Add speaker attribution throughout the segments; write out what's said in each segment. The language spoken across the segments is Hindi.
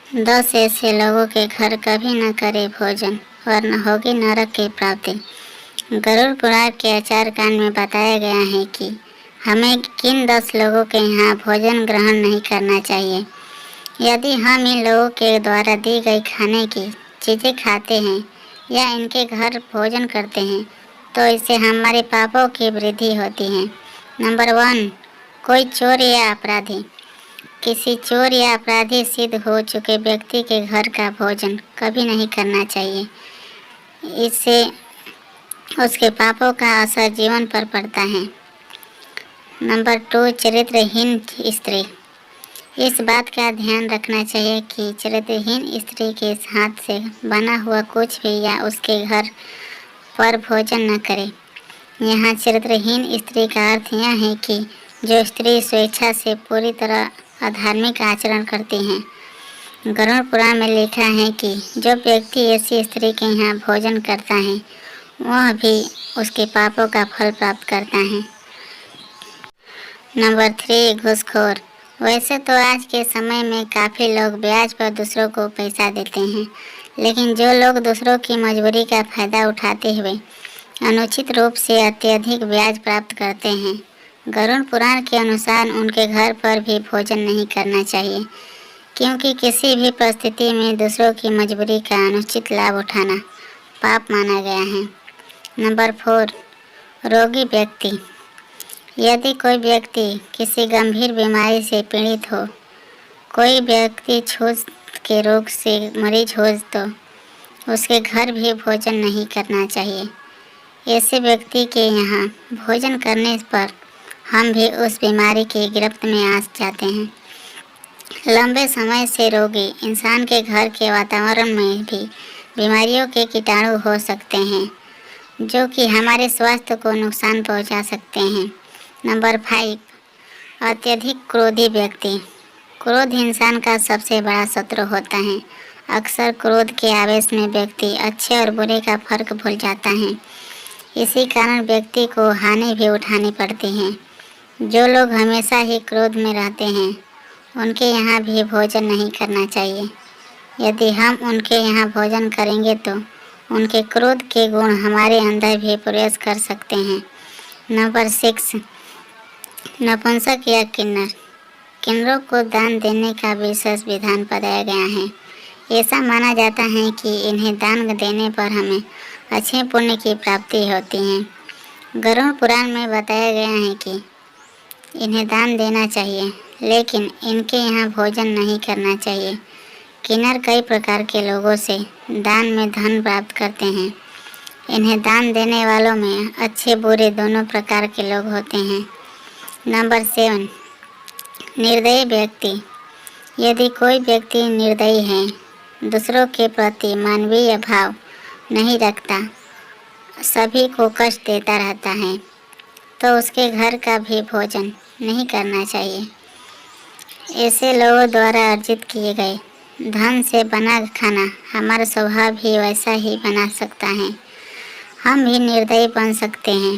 Speaker 1: 10 ऐसे लोगों के घर कभी न करे भोजन, वरना होगी नरक की प्राप्ति। गरुड़ पुराण के आचार कांड में बताया गया है कि हमें किन 10 लोगों के यहाँ भोजन ग्रहण नहीं करना चाहिए। यदि हम इन लोगों के द्वारा दी गई खाने की चीज़ें खाते हैं या इनके घर भोजन करते हैं तो इससे हमारे पापों की वृद्धि होती है। नंबर 1, कोई चोर या अपराधी। किसी चोर या अपराधी सिद्ध हो चुके व्यक्ति के घर का भोजन कभी नहीं करना चाहिए। इससे उसके पापों का असर जीवन पर पड़ता है। नंबर 2, चरित्रहीन स्त्री। इस बात का ध्यान रखना चाहिए कि चरित्रहीन स्त्री के हाथ से बना हुआ कुछ भी या उसके घर पर भोजन न करें। यहाँ चरित्रहीन स्त्री का अर्थ यह है कि जो स्त्री स्वेच्छा से पूरी तरह अधार्मिक आचरण करती हैं। गरुड़ पुराण में लिखा है कि जो व्यक्ति ऐसी स्त्री के यहाँ भोजन करता है वह भी उसके पापों का फल प्राप्त करता है। नंबर 3, घूसखोर। वैसे तो आज के समय में काफ़ी लोग ब्याज पर दूसरों को पैसा देते हैं, लेकिन जो लोग दूसरों की मजबूरी का फायदा उठाते हुए अनुचित रूप से अत्यधिक ब्याज प्राप्त करते हैं, गरुड़ पुराण के अनुसार उनके घर पर भी भोजन नहीं करना चाहिए, क्योंकि किसी भी परिस्थिति में दूसरों की मजबूरी का अनुचित लाभ उठाना पाप माना गया है। नंबर 4, रोगी व्यक्ति। यदि कोई व्यक्ति किसी गंभीर बीमारी से पीड़ित हो, कोई व्यक्ति छूत के रोग से मरीज हो तो उसके घर भी भोजन नहीं करना चाहिए। ऐसे व्यक्ति के यहाँ भोजन करने पर हम भी उस बीमारी की गिरफ्त में आ जाते हैं। लंबे समय से रोगी इंसान के घर के वातावरण में भी बीमारियों के कीटाणु हो सकते हैं, जो कि हमारे स्वास्थ्य को नुकसान पहुंचा सकते हैं। नंबर 5, अत्यधिक क्रोधी व्यक्ति। क्रोध इंसान का सबसे बड़ा शत्रु होता है। अक्सर क्रोध के आवेश में व्यक्ति अच्छे और बुरे का फर्क भूल जाता है। इसी कारण व्यक्ति को हानि भी उठानी पड़ती है। जो लोग हमेशा ही क्रोध में रहते हैं उनके यहाँ भी भोजन नहीं करना चाहिए। यदि हम उनके यहाँ भोजन करेंगे तो उनके क्रोध के गुण हमारे अंदर भी प्रवेश कर सकते हैं। नंबर 6, नपुंसक या किन्नर। किन्नरों को दान देने का विशेष विधान बताया गया है। ऐसा माना जाता है कि इन्हें दान देने पर हमें अच्छे पुण्य की प्राप्ति होती है। गरुड़ पुराण में बताया गया है कि इन्हें दान देना चाहिए, लेकिन इनके यहाँ भोजन नहीं करना चाहिए। किन्नर कई प्रकार के लोगों से दान में धन प्राप्त करते हैं। इन्हें दान देने वालों में अच्छे बुरे दोनों प्रकार के लोग होते हैं। नंबर 7, निर्दयी व्यक्ति। यदि कोई व्यक्ति निर्दयी है, दूसरों के प्रति मानवीय भाव नहीं रखता, सभी को कष्ट देता रहता है, तो उसके घर का भी भोजन नहीं करना चाहिए। ऐसे लोगों द्वारा अर्जित किए गए धन से बना खाना हमारा स्वभाव भी वैसा ही बना सकता है। हम भी निर्दयी बन सकते हैं,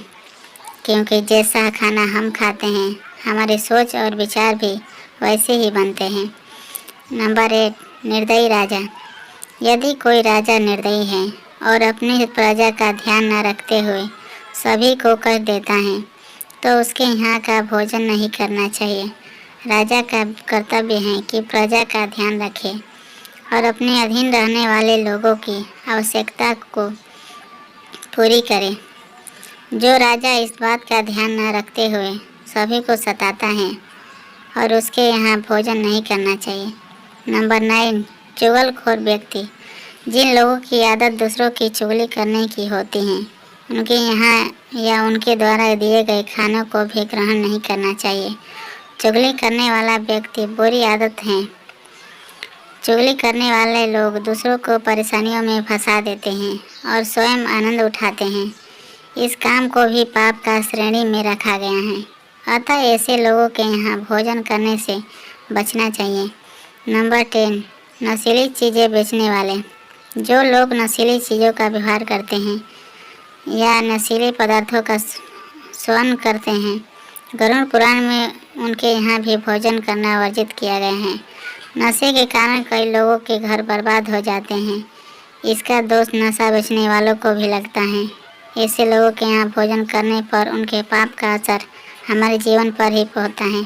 Speaker 1: क्योंकि जैसा खाना हम खाते हैं हमारी सोच और विचार भी वैसे ही बनते हैं। नंबर 8, निर्दयी राजा। यदि कोई राजा निर्दयी है और अपनी प्रजा का ध्यान न रखते हुए सभी को कष्ट देता है तो उसके यहाँ का भोजन नहीं करना चाहिए। राजा का कर्तव्य है कि प्रजा का ध्यान रखे और अपने अधीन रहने वाले लोगों की आवश्यकता को पूरी करे। जो राजा इस बात का ध्यान न रखते हुए सभी को सताता है और उसके यहाँ भोजन नहीं करना चाहिए। नंबर 9, चुगलखोर व्यक्ति। जिन लोगों की आदत दूसरों की चुगली करने की होती है उनके यहाँ या उनके द्वारा दिए गए खानों को भी ग्रहण नहीं करना चाहिए। चुगली करने वाला व्यक्ति बुरी आदत है। चुगली करने वाले लोग दूसरों को परेशानियों में फंसा देते हैं और स्वयं आनंद उठाते हैं। इस काम को भी पाप का श्रेणी में रखा गया है, अतः ऐसे लोगों के यहाँ भोजन करने से बचना चाहिए। नंबर 10, नशीली चीज़ें बेचने वाले। जो लोग नशीली चीज़ों का व्यवहार करते हैं या नशीले पदार्थों का सेवन करते हैं, गरुड़ पुराण में उनके यहाँ भी भोजन करना वर्जित किया गया है। नशे के कारण कई लोगों के घर बर्बाद हो जाते हैं। इसका दोष नशा बेचने वालों को भी लगता है। ऐसे लोगों के यहाँ भोजन करने पर उनके पाप का असर हमारे जीवन पर ही होता है।